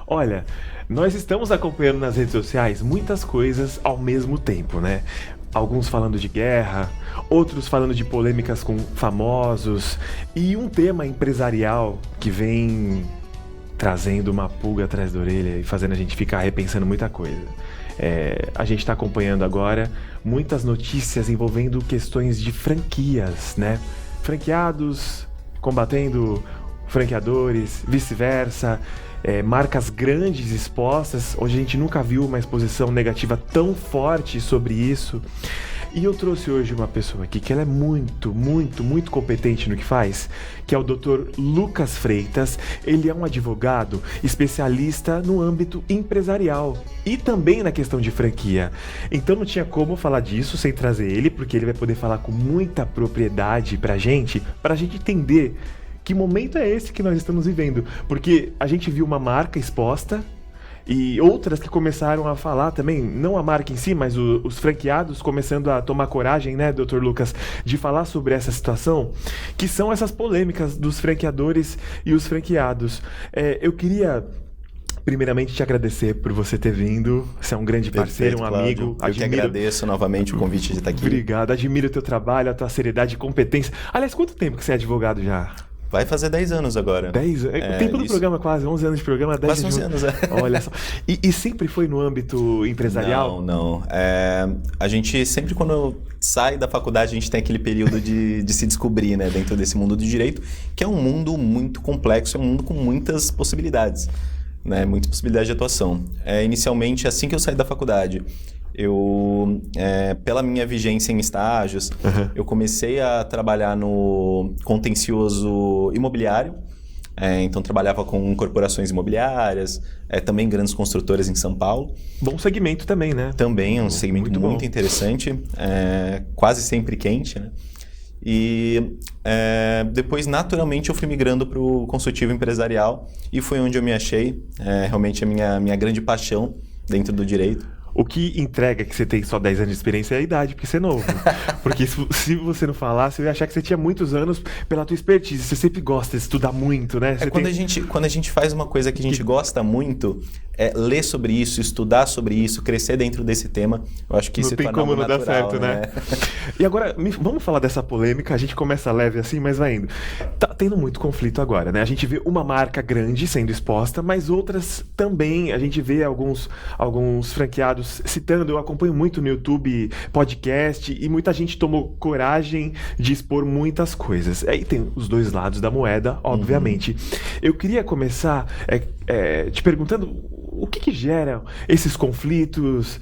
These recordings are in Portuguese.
Olha, nós estamos acompanhando nas redes sociais muitas coisas ao mesmo tempo, né? Alguns falando de guerra, outros falando de polêmicas com famosos e um tema empresarial que vem trazendo uma pulga atrás da orelha e fazendo a gente ficar repensando muita coisa. A gente está acompanhando agora muitas notícias envolvendo questões de franquias, né? Franqueados combatendo franqueadores, vice-versa, marcas grandes expostas. Hoje a gente nunca viu uma exposição negativa tão forte sobre isso. E eu trouxe hoje uma pessoa aqui que ela é muito, muito, muito competente no que faz, que é o Dr. Lucas Freitas. Ele é um advogado especialista no âmbito empresarial e também na questão de franquia. Então não tinha como falar disso sem trazer ele, porque ele vai poder falar com muita propriedade pra gente entender que momento é esse que nós estamos vivendo. Porque a gente viu uma marca exposta e outras que começaram a falar também, não a marca em si, mas os franqueados começando a tomar coragem, né, Dr. Lucas, de falar sobre essa situação, que são essas polêmicas dos franqueadores e os franqueados. Eu queria primeiramente te agradecer por você ter vindo. Você é um grande parceiro, Perfeito, um amigo. Cláudio. Eu que agradeço novamente o convite de estar aqui. Obrigado, admiro o teu trabalho, a tua seriedade e competência. Aliás, quanto tempo que você é advogado já? Vai fazer 10 anos agora. 10 anos? O tempo do programa quase, 11 anos de programa, 10 quase 11 anos, Olha só. E sempre foi no âmbito empresarial? Não. A gente sempre, quando sai da faculdade, a gente tem aquele período de se descobrir, né, dentro desse mundo do direito, que é um mundo muito complexo, é um mundo com muitas possibilidades, né, muitas possibilidades de atuação. Inicialmente, assim que eu saí da faculdade, pela minha vigência em estágios, eu comecei a trabalhar no contencioso imobiliário. Então trabalhava com corporações imobiliárias, também grandes construtoras em São Paulo. Bom segmento também, né? Também é um segmento muito interessante, quase sempre quente, né? E depois, naturalmente, eu fui migrando para o consultivo empresarial e foi onde eu me achei, realmente a minha grande paixão dentro do direito. O que entrega que você tem só 10 anos de experiência é a idade, porque você é novo. Porque se você não falasse, eu ia achar que você tinha muitos anos pela tua expertise. Você sempre gosta de estudar muito, né? Quando a gente faz uma coisa que a gente gosta muito, ler sobre isso, estudar sobre isso, crescer dentro desse tema, eu acho que isso não tem como não dar certo, né? E agora, vamos falar dessa polêmica. A gente começa leve assim, mas vai indo. Tá tendo muito conflito agora, né? A gente vê uma marca grande sendo exposta, mas outras também. A gente vê alguns franqueados citando. Eu acompanho muito no YouTube podcast e muita gente tomou coragem de expor muitas coisas. Aí tem os dois lados da moeda, obviamente. Eu queria começar te perguntando o que gera esses conflitos,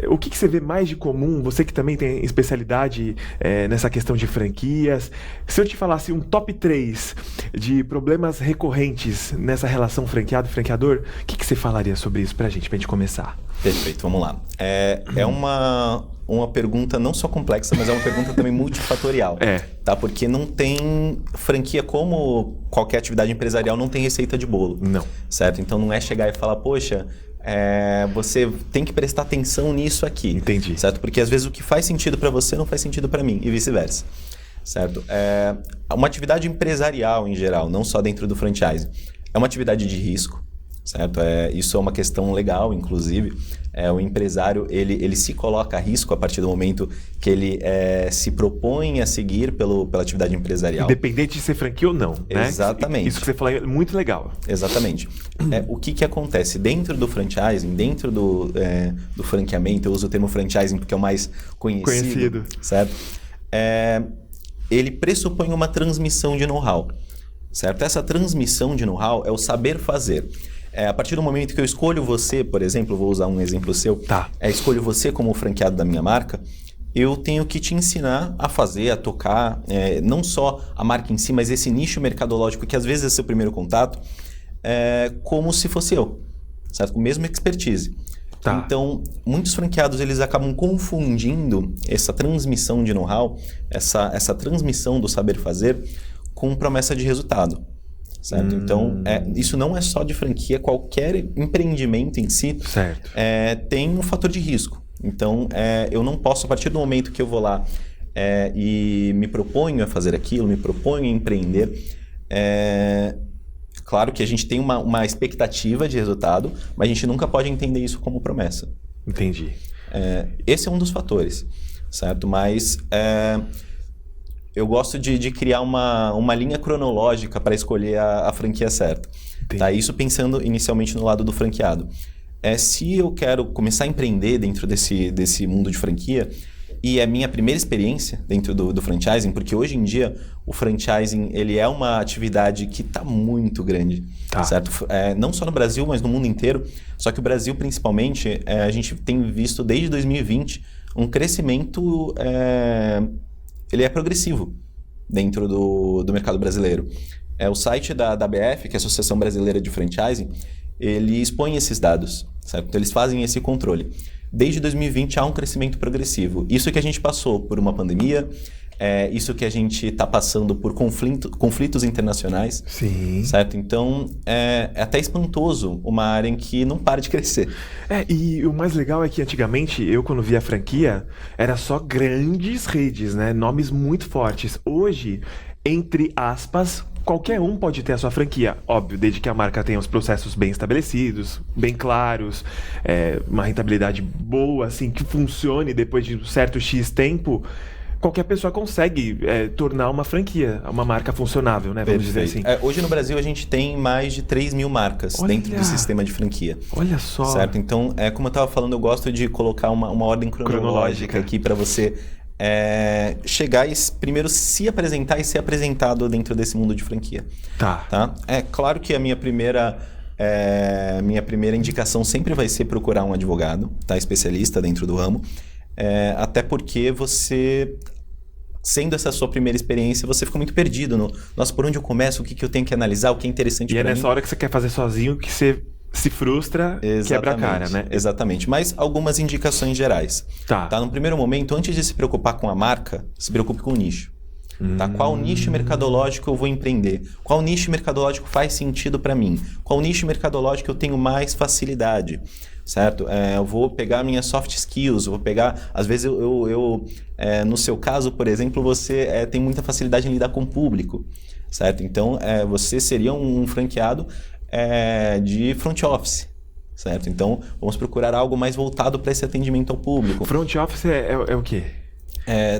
o que você vê mais de comum, você que também tem especialidade nessa questão de franquias. Se eu te falasse um top 3 de problemas recorrentes nessa relação franqueado-franqueador, o que você falaria sobre isso pra gente começar? Perfeito, vamos lá. É uma pergunta não só complexa, mas é uma pergunta também multifatorial. Tá? Porque não tem franquia, como qualquer atividade empresarial, não tem receita de bolo. Não. Certo? Então não é chegar e falar, poxa, você tem que prestar atenção nisso aqui. Entendi. Certo? Porque às vezes o que faz sentido para você não faz sentido para mim e vice-versa. Certo? Uma atividade empresarial em geral, não só dentro do franchise, é uma atividade de risco. Certo? Isso é uma questão legal, inclusive. O empresário ele se coloca a risco a partir do momento que ele se propõe a seguir pela atividade empresarial. Independente de ser franquia ou não, né? Exatamente. Isso que você falou é muito legal. Exatamente. O que acontece dentro do franchising, dentro do franqueamento, eu uso o termo franchising porque é o mais conhecido. Certo? Ele pressupõe uma transmissão de know-how. Certo? Essa transmissão de know-how é o saber fazer. A partir do momento que eu escolho você, por exemplo, vou usar um exemplo seu, Tá. Escolho você como franqueado da minha marca, eu tenho que te ensinar a fazer, a tocar, não só a marca em si, mas esse nicho mercadológico que às vezes é seu primeiro contato, como se fosse eu, certo? Com a mesma expertise. Tá. Então, muitos franqueados eles acabam confundindo essa transmissão de know-how, essa transmissão do saber fazer, com promessa de resultado. Certo? Então, isso não é só de franquia, qualquer empreendimento em si tem um fator de risco. Então, eu não posso, a partir do momento que eu vou lá e me proponho a fazer aquilo, me proponho a empreender, Claro que a gente tem uma expectativa de resultado, mas a gente nunca pode entender isso como promessa. Entendi. Esse é um dos fatores, certo? Mas eu gosto de criar uma linha cronológica para escolher a franquia certa. Tá? Isso pensando inicialmente no lado do franqueado. Se eu quero começar a empreender dentro desse mundo de franquia, e é a minha primeira experiência dentro do franchising, porque hoje em dia o franchising ele é uma atividade que está muito grande, certo? Não só no Brasil, mas no mundo inteiro. Só que o Brasil, principalmente, a gente tem visto desde 2020 um crescimento, ele é progressivo dentro do mercado brasileiro. O site da ABF, que é a Associação Brasileira de Franchising, ele expõe esses dados, certo? Então, eles fazem esse controle. Desde 2020 há um crescimento progressivo. Isso que a gente passou por uma pandemia, isso que a gente está passando por conflitos internacionais. Sim. Certo? Então, é até espantoso uma área em que não para de crescer. E o mais legal é que antigamente, eu quando via a franquia, era só grandes redes, né? Nomes muito fortes. Hoje, entre aspas, qualquer um pode ter a sua franquia. Óbvio, desde que a marca tenha os processos bem estabelecidos, bem claros, uma rentabilidade boa, assim, que funcione depois de um certo X tempo, qualquer pessoa consegue tornar uma franquia, uma marca funcionável, né? Vamos dizer assim. Hoje no Brasil a gente tem mais de 3 mil marcas dentro do sistema de franquia. Olha só. Certo? Então, como eu estava falando, eu gosto de colocar uma ordem cronológica aqui para você chegar e primeiro se apresentar e ser apresentado dentro desse mundo de franquia. Tá? É claro que a minha primeira indicação sempre vai ser procurar um advogado, tá? Especialista dentro do ramo, até porque você, sendo essa sua primeira experiência, você fica muito perdido nossa, por onde eu começo, o que eu tenho que analisar, o que é interessante para mim. E é nessa hora que você quer fazer sozinho que você se frustra, quebra a cara, né? Exatamente. Mas algumas indicações gerais. Tá? No primeiro momento, antes de se preocupar com a marca, se preocupe com o nicho. Tá? Qual nicho mercadológico eu vou empreender? Qual nicho mercadológico faz sentido para mim? Qual nicho mercadológico eu tenho mais facilidade? Certo? Eu vou pegar minhas soft skills, vou pegar... Às vezes, no seu caso, por exemplo, você tem muita facilidade em lidar com o público. Certo? Então, você seria um franqueado de front office, certo? Então, vamos procurar algo mais voltado para esse atendimento ao público. Front office é o quê?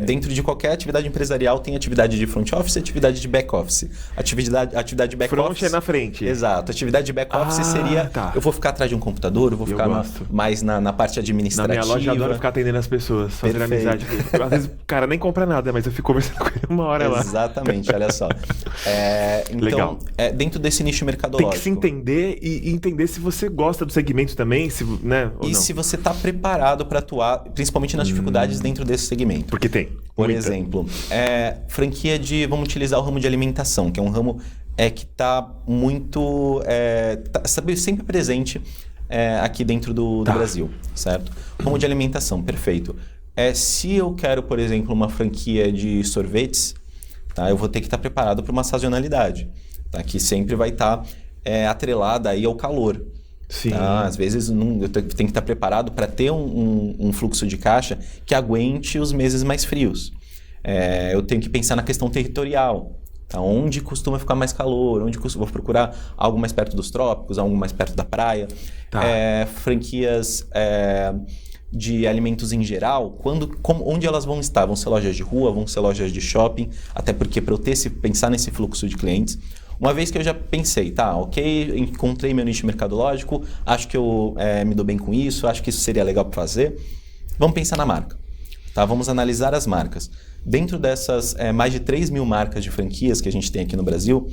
Dentro de qualquer atividade empresarial tem atividade de front office e atividade de back office. Atividade de back front office... é na frente. Exato. Atividade de back office seria... Eu vou ficar atrás de um computador, eu vou ficar mais na parte administrativa. Na minha loja eu adoro ficar atendendo as pessoas, fazer amizade. Às vezes o cara nem compra nada, mas eu fico conversando com ele uma hora lá. Exatamente, olha só. Então, legal. Dentro desse nicho mercadológico... Tem que se entender e entender se você gosta do segmento também, né, ou não. Se você está preparado para atuar, principalmente nas dificuldades dentro desse segmento. Porque tem. Por exemplo, franquia vamos utilizar o ramo de alimentação, que é um ramo que está muito... tá sempre presente aqui dentro do Brasil, certo? Ramo de alimentação, perfeito. Se eu quero, por exemplo, uma franquia de sorvetes, tá? Eu vou ter que estar preparado para uma sazonalidade, tá? Que sempre vai estar atrelada aí ao calor. Sim. Tá? Às vezes eu tenho que estar preparado para ter um fluxo de caixa que aguente os meses mais frios. Eu tenho que pensar na questão territorial. Tá? Onde costuma ficar mais calor? Vou procurar algo mais perto dos trópicos, algo mais perto da praia. Tá. Franquias de alimentos em geral, onde elas vão estar? Vão ser lojas de rua, vão ser lojas de shopping, até porque para eu pensar nesse fluxo de clientes. Uma vez que eu já pensei, ok, encontrei meu nicho mercadológico, acho que eu me dou bem com isso, acho que isso seria legal para fazer, vamos pensar na marca. Tá? Vamos analisar as marcas. Dentro dessas mais de 3 mil marcas de franquias que a gente tem aqui no Brasil,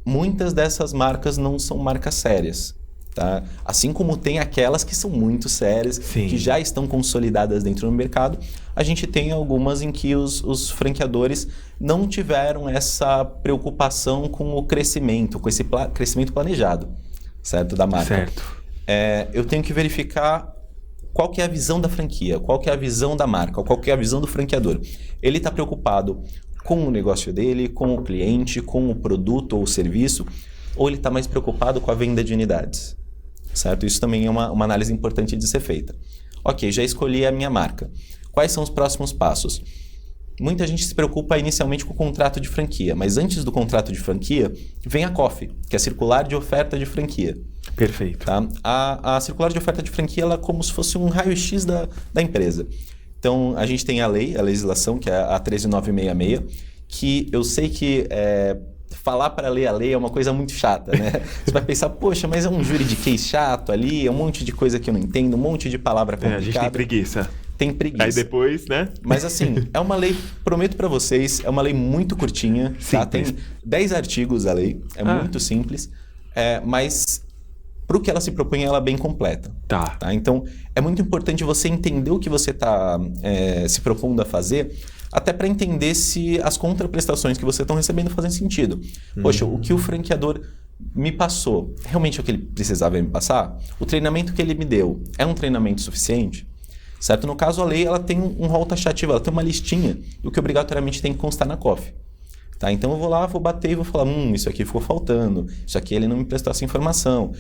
muitas dessas marcas não são marcas sérias. Tá? Assim como tem aquelas que são muito sérias, Sim. que já estão consolidadas dentro do mercado, a gente tem algumas em que os franqueadores não tiveram essa preocupação com o crescimento, com esse crescimento planejado, certo? Da marca. Certo. Eu tenho que verificar qual que é a visão da franquia, qual que é a visão da marca, qual que é a visão do franqueador. Ele está preocupado com o negócio dele, com o cliente, com o produto ou o serviço, ou ele está mais preocupado com a venda de unidades? Certo? Isso também é uma análise importante de ser feita. Ok, já escolhi a minha marca. Quais são os próximos passos? muita gente se preocupa inicialmente com o contrato de franquia, mas antes do contrato de franquia, vem a COF, que é a Circular de Oferta de Franquia. Perfeito. Tá? A Circular de Oferta de Franquia ela é como se fosse um raio-x da empresa. Então, a gente tem a legislação, que é a 13966, que eu sei que falar para ler a lei é uma coisa muito chata, né? Você vai pensar, poxa, mas é um juridiquês chato ali, é um monte de coisa que eu não entendo, um monte de palavra complicada. A gente tem preguiça. Tem preguiça. Aí depois, né? Mas assim, é uma lei, prometo para vocês, é uma lei muito curtinha, tá? Tem 10 artigos a lei, muito simples, mas para o que ela se propõe, ela é bem completa. Tá. Então, é muito importante você entender o que você está se propondo a fazer, até para entender se as contraprestações que você está recebendo fazem sentido. Poxa, o que o franqueador me passou, realmente é o que ele precisava me passar? O treinamento que ele me deu é um treinamento suficiente? Certo? No caso, a lei ela tem um rol taxativo, ela tem uma listinha do que obrigatoriamente tem que constar na COF. Tá? Então, eu vou lá, vou bater e vou falar, isso aqui ficou faltando, isso aqui ele não me prestou essa informação,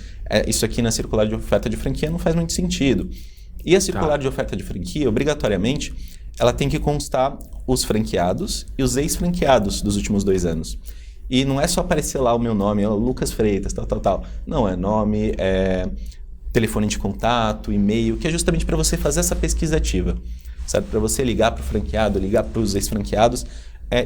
isso aqui na circular de oferta de franquia não faz muito sentido. E a circular de oferta de franquia, obrigatoriamente, ela tem que constar os franqueados e os ex-franqueados dos últimos 2 anos. E não é só aparecer lá o meu nome, Lucas Freitas, tal. Não, é nome, telefone de contato, e-mail, que é justamente para você fazer essa pesquisa ativa, certo? Para você ligar para o franqueado, ligar para os ex-franqueados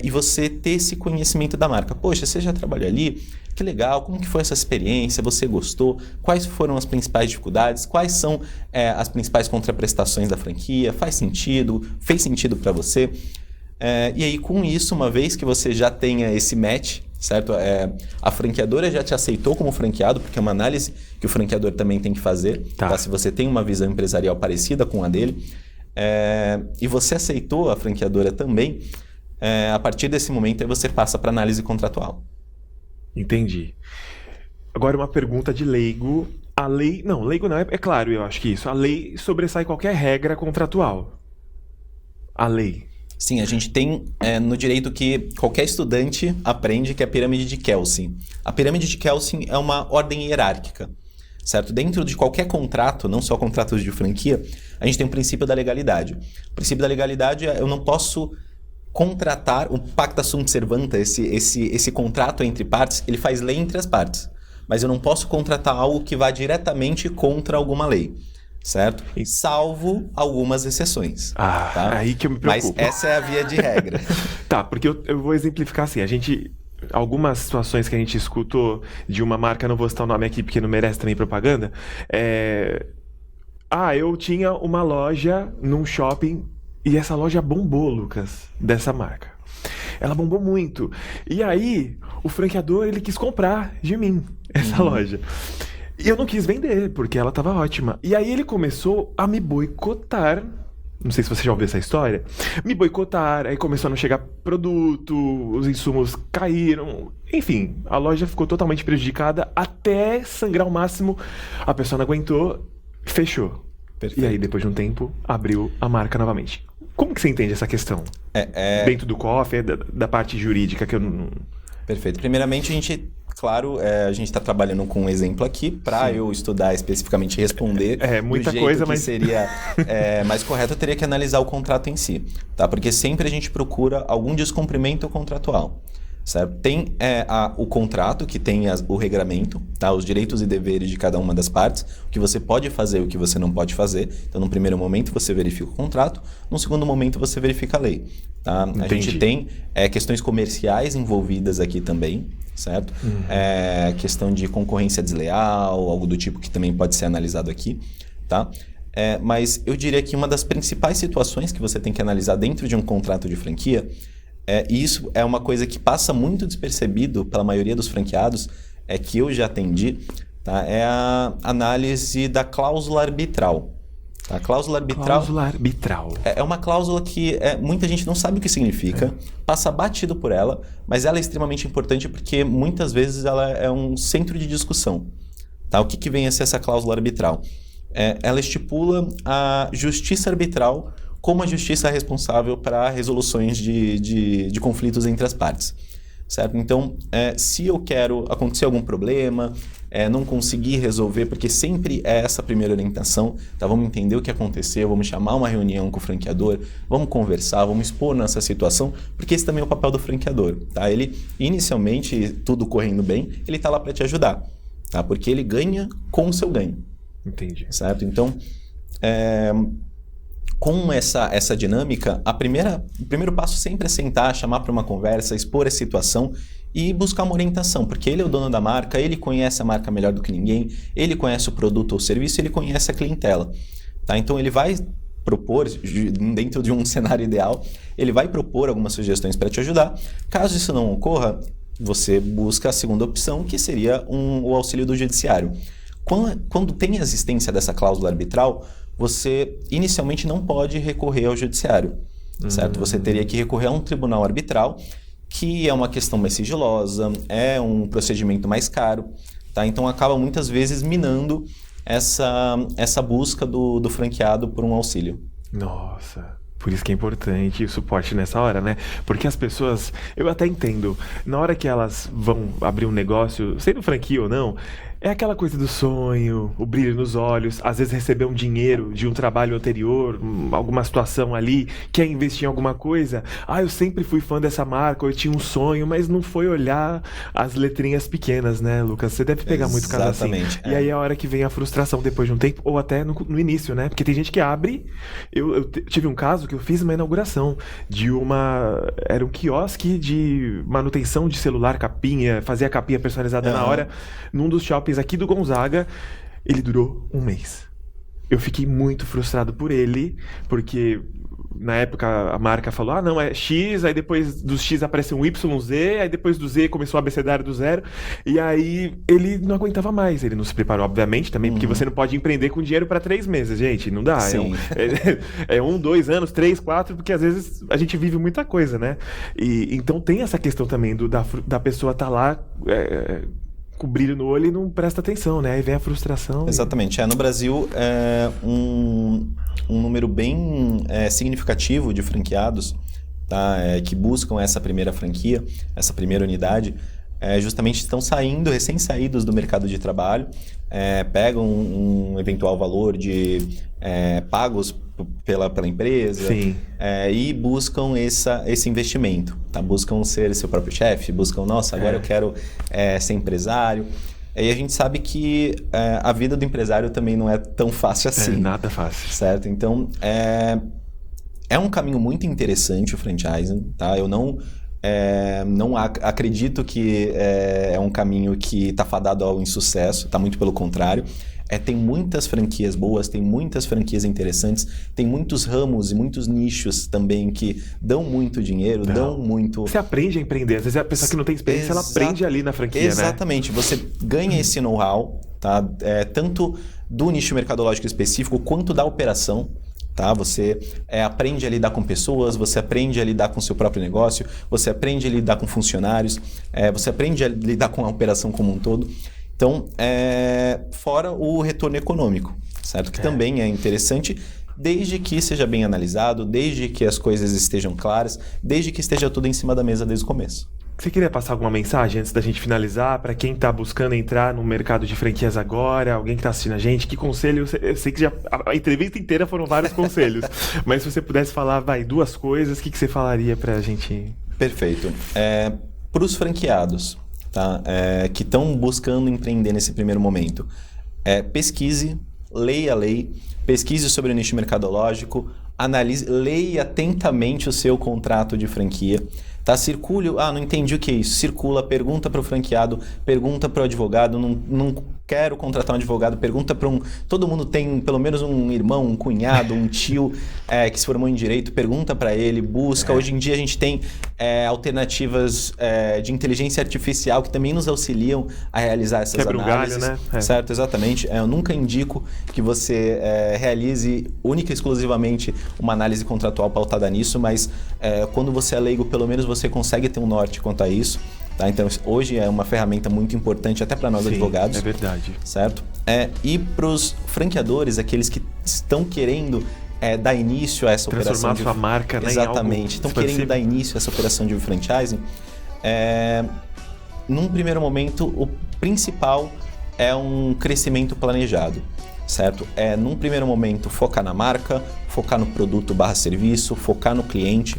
e você ter esse conhecimento da marca. Poxa, você já trabalhou ali? Que legal, como que foi essa experiência? Você gostou? Quais foram as principais dificuldades? Quais são as principais contraprestações da franquia? Faz sentido? Fez sentido para você? E aí, com isso, uma vez que você já tenha esse match, certo? A franqueadora já te aceitou como franqueado, porque é uma análise que o franqueador também tem que fazer, tá? Se você tem uma visão empresarial parecida com a dele, e você aceitou a franqueadora também, a partir desse momento aí você passa para análise contratual. Entendi. Agora uma pergunta de leigo. A lei... Não, leigo não, é claro, eu acho que isso. A lei sobressai qualquer regra contratual. A lei. Sim, a gente tem no direito que qualquer estudante aprende, que é a pirâmide de Kelsen. A pirâmide de Kelsen é uma ordem hierárquica, certo? Dentro de qualquer contrato, não só contratos de franquia, a gente tem o princípio da legalidade. O princípio da legalidade é eu não posso contratar, o pacta sunt servanda, esse contrato entre partes, ele faz lei entre as partes. Mas eu não posso contratar algo que vá diretamente contra alguma lei. Certo? Salvo algumas exceções. Tá? Aí que eu me preocupo. Mas essa é a via de regra. Tá, porque eu vou exemplificar assim. Algumas situações que a gente escutou de uma marca, não vou citar o nome aqui porque não merece também propaganda. Eu tinha uma loja num shopping e essa loja bombou, Lucas, dessa marca. Ela bombou muito. E aí, o franqueador, ele quis comprar de mim essa loja. E eu não quis vender, porque ela estava ótima. E aí ele começou a me boicotar. Não sei se você já ouviu essa história. Me boicotar, aí começou a não chegar produto, os insumos caíram. Enfim, a loja ficou totalmente prejudicada até sangrar ao máximo. A pessoa não aguentou, fechou. Perfeito. E aí, depois de um tempo, abriu a marca novamente. Como que você entende essa questão? Dentro do COF, da parte jurídica que eu não... Perfeito. Primeiramente, a gente está trabalhando com um exemplo aqui para eu estudar especificamente e responder muita do jeito coisa, que mas seria mais correto, eu teria que analisar o contrato em si, tá? Porque sempre a gente procura algum descumprimento contratual, certo? Tem o contrato, que tem o regramento, tá? Os direitos e deveres de cada uma das partes, o que você pode fazer e o que você não pode fazer. Então, no primeiro momento, você verifica o contrato, no segundo momento, você verifica a lei. Tá? A gente tem questões comerciais envolvidas aqui também, certo? Questão de concorrência desleal, algo do tipo que também pode ser analisado aqui, tá? Mas eu diria que uma das principais situações que você tem que analisar dentro de um contrato de franquia, e isso é uma coisa que passa muito despercebido pela maioria dos franqueados, que eu já atendi, tá? É a análise da cláusula arbitral. A cláusula arbitral é uma cláusula que muita gente não sabe o que significa, passa batido por ela, mas ela é extremamente importante porque muitas vezes ela é um centro de discussão. Tá? O que vem a ser essa cláusula arbitral? Ela estipula a justiça arbitral como a justiça responsável para resoluções de conflitos entre as partes. certo? Então, se eu quero acontecer algum problema, não conseguir resolver, porque sempre é essa primeira orientação, tá? Vamos entender o que aconteceu, vamos chamar uma reunião com o franqueador, vamos conversar, vamos expor nessa situação, porque esse também é o papel do franqueador, tá? Ele, inicialmente, tudo correndo bem, ele tá lá para te ajudar, tá? Porque ele ganha com o seu ganho. Entendi. Certo? Então, com essa dinâmica, o primeiro passo sempre é sentar, chamar para uma conversa, expor a situação e buscar uma orientação, porque ele é o dono da marca, ele conhece a marca melhor do que ninguém, ele conhece o produto ou serviço, ele conhece a clientela. Tá? Então, ele vai propor, dentro de um cenário ideal, ele vai propor algumas sugestões para te ajudar. Caso isso não ocorra, você busca a segunda opção, que seria o auxílio do judiciário. Quando tem a existência dessa cláusula arbitral, você inicialmente não pode recorrer ao judiciário, certo? Você teria que recorrer a um tribunal arbitral, que é uma questão mais sigilosa, é um procedimento mais caro, tá? Então acaba muitas vezes minando essa busca do franqueado por um auxílio. Nossa, por isso que é importante o suporte nessa hora, né? Porque as pessoas, eu até entendo, na hora que elas vão abrir um negócio, sendo franquia ou não, é aquela coisa do sonho, o brilho nos olhos, às vezes receber um dinheiro de um trabalho anterior, alguma situação ali, quer investir em alguma coisa. Ah, eu sempre fui fã dessa marca, eu tinha um sonho, mas não foi olhar as letrinhas pequenas, né, Lucas? Você deve pegar muito caso assim. Exatamente. E aí é a hora que vem a frustração depois de um tempo, ou até no início, né? Porque tem gente que abre... Eu tive um caso que eu fiz uma inauguração era um quiosque de manutenção de celular, capinha, fazia a capinha personalizada na hora, num dos shoppings aqui do Gonzaga. Ele durou um mês. Eu fiquei muito frustrado por ele, porque na época a marca falou, ah não, é X, aí depois do X aparece um YZ, aí depois do Z começou o abecedário do zero, e aí ele não aguentava mais. Ele não se preparou, obviamente, também, porque você não pode empreender com dinheiro para 3 meses, gente, não dá. Sim. É 1, 2 anos, 3, 4, porque às vezes a gente vive muita coisa, né? E então tem essa questão também da pessoa estar lá... com brilho no olho e não presta atenção, né? Aí vem a frustração. Exatamente. No Brasil, um número bem significativo de franqueados, tá? Que buscam essa primeira franquia, essa primeira unidade, justamente estão recém-saídos do mercado de trabalho, pegam um eventual valor de pagos pela empresa. Sim. E buscam esse investimento, tá? Buscam ser seu próprio chefe, buscam, nossa, agora eu quero ser empresário. E a gente sabe que a vida do empresário também não é tão fácil assim. Nada fácil. Certo? Então, é um caminho muito interessante o franchising, tá? Eu não acredito que é um caminho que está fadado ao insucesso, tá? Muito pelo contrário. Tem muitas franquias boas, tem muitas franquias interessantes, tem muitos ramos e muitos nichos também que dão muito dinheiro, dão muito... Você aprende a empreender. Às vezes a pessoa que não tem experiência, ela aprende ali na franquia, Exatamente. né? Você ganha esse know-how, tá? Tanto do nicho mercadológico específico quanto da operação. Tá? Você aprende a lidar com pessoas, você aprende a lidar com o seu próprio negócio, você aprende a lidar com funcionários, você aprende a lidar com a operação como um todo. Então, fora o retorno econômico, certo? Que também é interessante, desde que seja bem analisado, desde que as coisas estejam claras, desde que esteja tudo em cima da mesa desde o começo. Você queria passar alguma mensagem antes da gente finalizar para quem está buscando entrar no mercado de franquias agora, alguém que está assistindo a gente? Que conselho? Eu sei que a entrevista inteira foram vários conselhos, mas se você pudesse falar, 2 coisas, o que você falaria para a gente? Perfeito. Para os franqueados, tá? Que estão buscando empreender nesse primeiro momento, pesquise, leia a lei, pesquise sobre o nicho mercadológico, analise, leia atentamente o seu contrato de franquia. Tá? Circule, não entendi o que é isso. Circula, pergunta para o franqueado, pergunta para o advogado, não quero contratar um advogado, pergunta para todo mundo tem pelo menos um irmão, um cunhado, um tio que se formou em direito, pergunta para ele, busca. Hoje em dia a gente tem alternativas de inteligência artificial que também nos auxiliam a realizar essas análises. Quebra o galho, né? Certo, exatamente. Eu nunca indico que você realize única e exclusivamente uma análise contratual pautada nisso, mas quando você é leigo, pelo menos você consegue ter um norte quanto a isso. Tá? Então, hoje é uma ferramenta muito importante até para nós advogados. É verdade. Certo? E para os franqueadores, aqueles que estão querendo dar início a essa operação. Transformar sua marca, né, exatamente. Estão querendo dar início a essa operação de franchising. Num primeiro momento, o principal é um crescimento planejado, certo? Num primeiro momento, focar na marca, focar no produto / serviço, focar no cliente,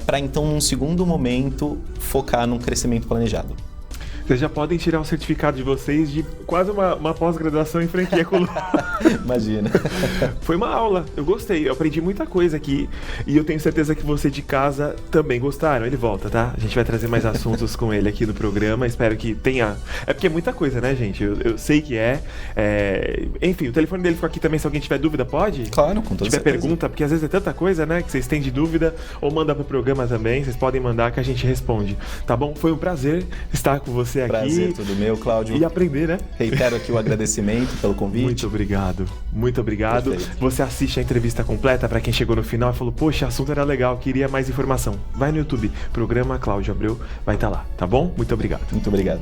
para então, num segundo momento, focar num crescimento planejado. Vocês já podem tirar o certificado de vocês de quase uma pós-graduação em franquia culinária. Imagina. Foi uma aula, eu gostei, eu aprendi muita coisa aqui e eu tenho certeza que você de casa também gostaram. Ele volta, tá? A gente vai trazer mais assuntos com ele aqui no programa, espero que tenha... É porque é muita coisa, né, gente? Eu sei que Enfim, o telefone dele ficou aqui também, se alguém tiver dúvida, pode? Claro, com toda certeza. Se tiver pergunta, porque às vezes é tanta coisa, né, que vocês têm de dúvida, ou manda pro programa também, vocês podem mandar que a gente responde, tá bom? Foi um prazer estar com você aqui. Prazer, tudo meu, Cláudio. E aprender, né? Reitero aqui o agradecimento pelo convite. Muito obrigado, muito obrigado. Perfeito. Você assiste a entrevista completa para quem chegou no final e falou, poxa, o assunto era legal, queria mais informação. Vai no YouTube, programa Cláudio Abreu, vai estar lá, tá bom? Muito obrigado. Muito obrigado.